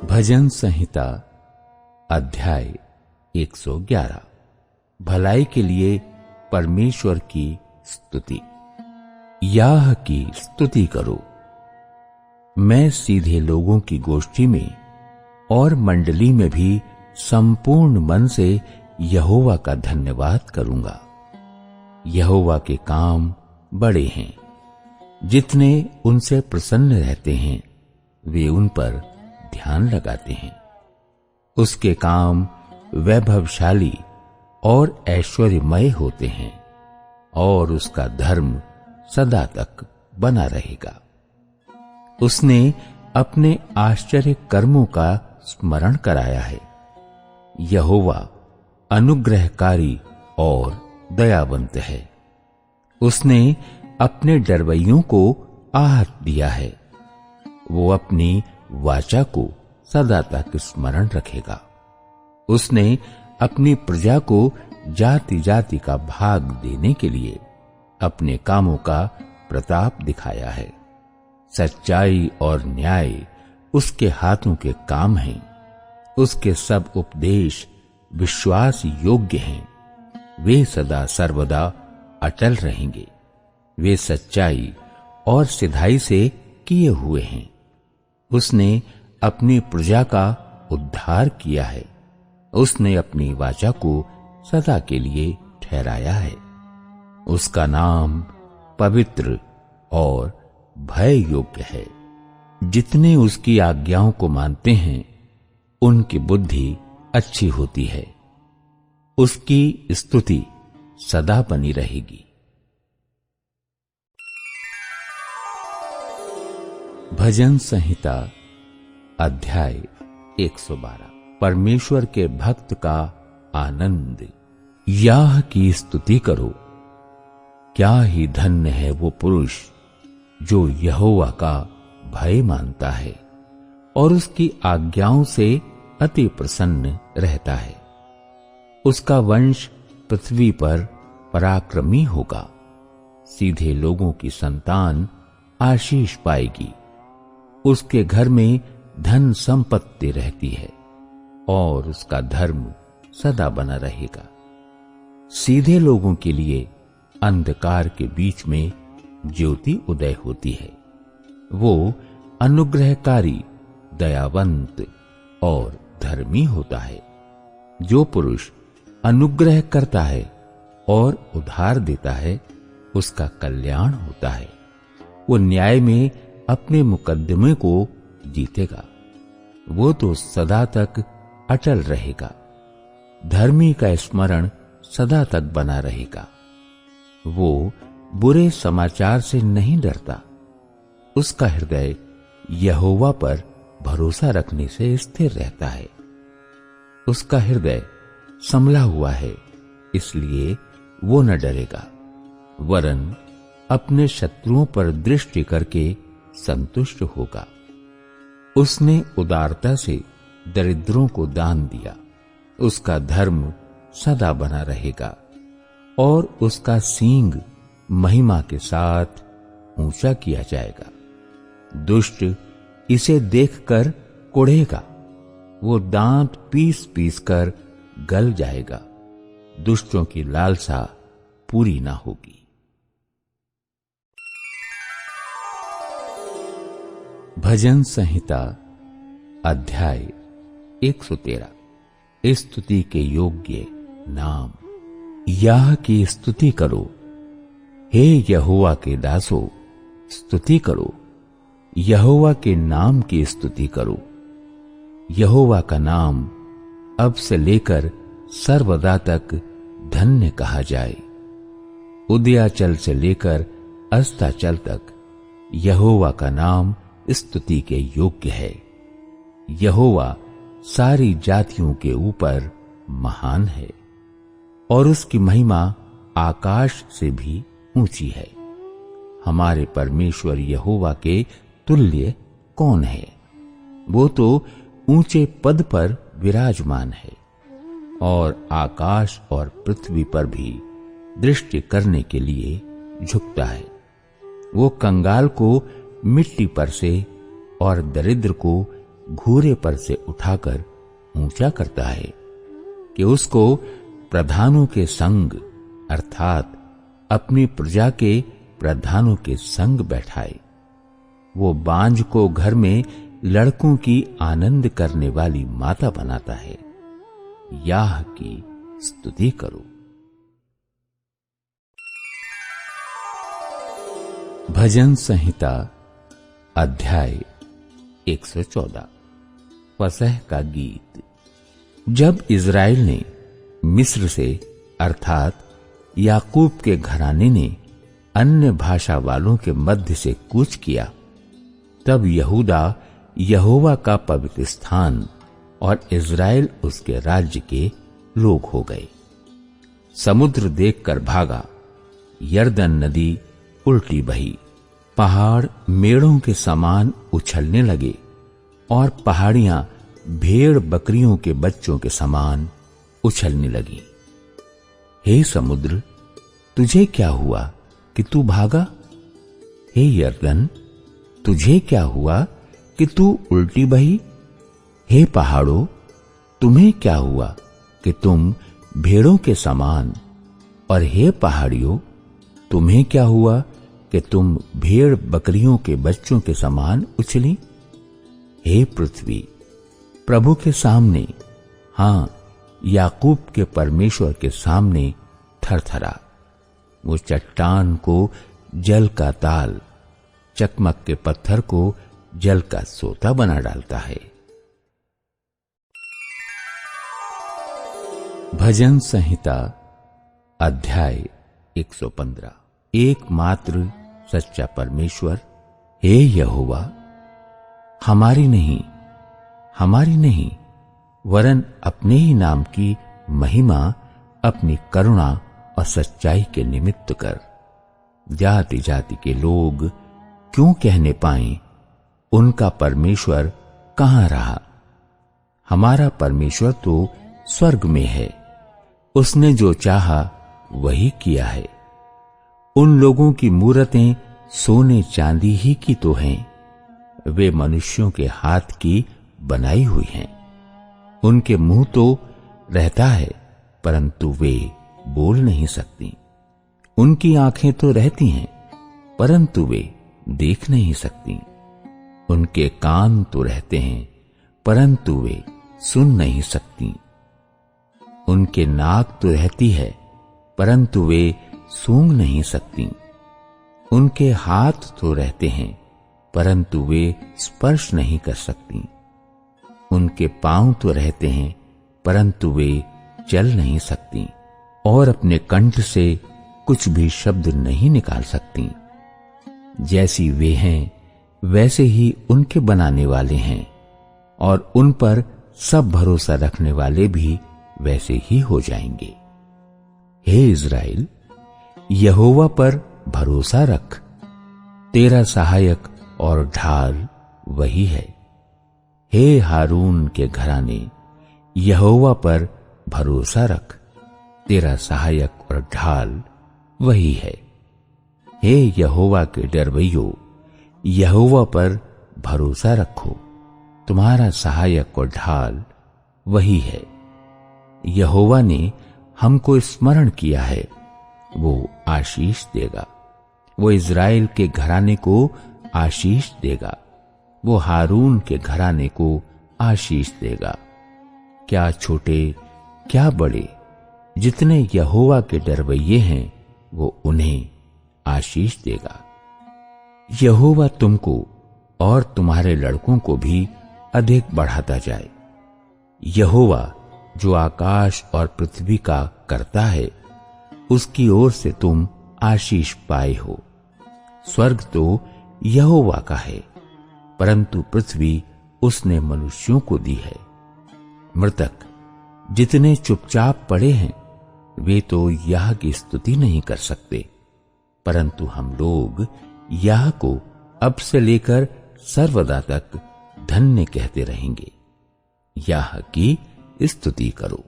भजन संहिता अध्याय 111। भलाई के लिए परमेश्वर की स्तुति। याह की स्तुति करो। मैं सीधे लोगों की गोष्ठी में और मंडली में भी संपूर्ण मन से यहोवा का धन्यवाद करूंगा। यहोवा के काम बड़े हैं, जितने उनसे प्रसन्न रहते हैं वे उन पर ध्यान लगाते हैं। उसके काम वैभवशाली और ऐश्वर्यमय होते हैं और उसका धर्म सदा तक बना रहेगा। उसने अपने आश्चर्य कर्मों का स्मरण कराया है। यहोवा अनुग्रहकारी और दयावंत है। उसने अपने डरवैयों को आहत दिया है। वो अपनी वाचा को सदा तक स्मरण रखेगा। उसने अपनी प्रजा को जाति जाति का भाग देने के लिए अपने कामों का प्रताप दिखाया है। सच्चाई और न्याय उसके हाथों के काम हैं। उसके सब उपदेश विश्वास योग्य हैं। वे सदा सर्वदा अटल रहेंगे। वे सच्चाई और सिधाई से किए हुए हैं। उसने अपनी प्रजा का उद्धार किया है। उसने अपनी वाचा को सदा के लिए ठहराया है। उसका नाम पवित्र और भय योग्य है। जितने उसकी आज्ञाओं को मानते हैं उनकी बुद्धि अच्छी होती है। उसकी स्तुति सदा बनी रहेगी। भजन संहिता अध्याय 112। परमेश्वर के भक्त का आनंद। याह की स्तुति करो। क्या ही धन्य है वो पुरुष जो यहोवा का भय मानता है और उसकी आज्ञाओं से अति प्रसन्न रहता है। उसका वंश पृथ्वी पर पराक्रमी होगा। सीधे लोगों की संतान आशीष पाएगी। उसके घर में धन संपत्ति रहती है और उसका धर्म सदा बना रहेगा। सीधे लोगों के लिए अंधकार के बीच में ज्योति उदय होती है। वो अनुग्रहकारी, दयावंत और धर्मी होता है। जो पुरुष अनुग्रह करता है और उधार देता है उसका कल्याण होता है। वो न्याय में अपने मुकद्दमे को जीतेगा। वो तो सदा तक अटल रहेगा। धर्मी का स्मरण सदा तक बना रहेगा। वो बुरे समाचार से नहीं डरता। उसका हृदय यहोवा पर भरोसा रखने से स्थिर रहता है। उसका हृदय संभला हुआ है, इसलिए वो न डरेगा, वरन अपने शत्रुओं पर दृष्टि करके संतुष्ट होगा। उसने उदारता से दरिद्रों को दान दिया। उसका धर्म सदा बना रहेगा और उसका सींग महिमा के साथ ऊंचा किया जाएगा। दुष्ट इसे देखकर कुढ़ेगा। वो दांत पीस पीस कर गल जाएगा। दुष्टों की लालसा पूरी ना होगी। भजन संहिता अध्याय 113। स्तुति के योग्य नाम। याह की स्तुति करो। हे यहोवा के दासों, स्तुति करो। यहोवा के नाम की स्तुति करो। यहोवा का नाम अब से लेकर सर्वदा तक धन्य कहा जाए। उदयाचल से लेकर अस्ताचल तक यहोवा का नाम स्तुति के योग्य है। यहोवा सारी जातियों के ऊपर महान है और उसकी महिमा आकाश से भी ऊंची है। हमारे परमेश्वर यहोवा के तुल्य कौन है? वो तो ऊंचे पद पर विराजमान है और आकाश और पृथ्वी पर भी दृष्टि करने के लिए झुकता है। वो कंगाल को मिट्टी पर से और दरिद्र को घूरे पर से उठाकर ऊंचा करता है कि उसको प्रधानों के संग अर्थात अपनी प्रजा के प्रधानों के संग बैठाए। वो बांझ को घर में लड़कों की आनंद करने वाली माता बनाता है। याह की स्तुति करो। भजन संहिता अध्याय 114 फसह का गीत। जब इज़राइल ने मिस्र से अर्थात याकूब के घराने ने अन्य भाषा वालों के मध्य से कूच किया, तब यहूदा यहोवा का पवित्र स्थान और इज़राइल उसके राज्य के लोग हो गए। समुद्र देखकर भागा, यरदन नदी उल्टी बही, पहाड़ मेढ़ों के समान उछलने लगे और पहाड़ियां भेड़ बकरियों के बच्चों के समान उछलने लगी। हे समुद्र, तुझे क्या हुआ कि तू भागा? हे यरदन, तुझे क्या हुआ कि तू उल्टी बही? हे पहाड़ों, तुम्हें क्या हुआ कि तुम भेड़ों के समान? और हे पहाड़ियों, तुम्हें क्या हुआ कि तुम भेड़ बकरियों के बच्चों के समान उछली? हे पृथ्वी, प्रभु के सामने, हां याकूब के परमेश्वर के सामने थरथरा। वो चट्टान को जल का ताल, चकमक के पत्थर को जल का सोता बना डालता है। भजन संहिता अध्याय 115 एकमात्र सच्चा परमेश्वर, हे यहोवा, हमारी नहीं वरन अपने ही नाम की महिमा अपनी करुणा और सच्चाई के निमित्त कर। जाति जाति के लोग क्यों कहने पाएं, उनका परमेश्वर कहां रहा? हमारा परमेश्वर तो स्वर्ग में है, उसने जो चाहा वही किया है। उन लोगों की मूरतें सोने चांदी ही की तो हैं, वे मनुष्यों के हाथ की बनाई हुई हैं। उनके मुंह तो रहता है, परंतु वे बोल नहीं सकती। उनकी आंखें तो रहती हैं, परंतु वे देख नहीं सकती। उनके कान तो रहते हैं, परंतु वे सुन नहीं सकती। उनके नाक तो रहती है, परंतु वे सूंघ नहीं सकती। उनके हाथ तो रहते हैं, परंतु वे स्पर्श नहीं कर सकती। उनके पांव तो रहते हैं, परंतु वे चल नहीं सकती और अपने कंठ से कुछ भी शब्द नहीं निकाल सकती। जैसी वे हैं वैसे ही उनके बनाने वाले हैं, और उन पर सब भरोसा रखने वाले भी वैसे ही हो जाएंगे। हे इज़राइल, यहोवा पर भरोसा रख, तेरा सहायक और ढाल वही है। हे हारून के घराने, यहोवा पर भरोसा रख, तेरा सहायक और ढाल वही है। हे यहोवा के डरवैयों, यहोवा पर भरोसा रखो, तुम्हारा सहायक और ढाल वही है। यहोवा ने हमको स्मरण किया है, वो आशीष देगा। वो इज़राइल के घराने को आशीष देगा, वो हारून के घराने को आशीष देगा। क्या छोटे क्या बड़े, जितने यहोवा के डरवैये हैं, वो उन्हें आशीष देगा। यहोवा तुमको और तुम्हारे लड़कों को भी अधिक बढ़ाता जाए। यहोवा जो आकाश और पृथ्वी का करता है, उसकी ओर से तुम आशीष पाए हो। स्वर्ग तो यहोवा का है, परंतु पृथ्वी उसने मनुष्यों को दी है। मृतक जितने चुपचाप पड़े हैं, वे तो याह की स्तुति नहीं कर सकते, परंतु हम लोग याह को अब से लेकर सर्वदा तक धन्य कहते रहेंगे। याह की स्तुति करो।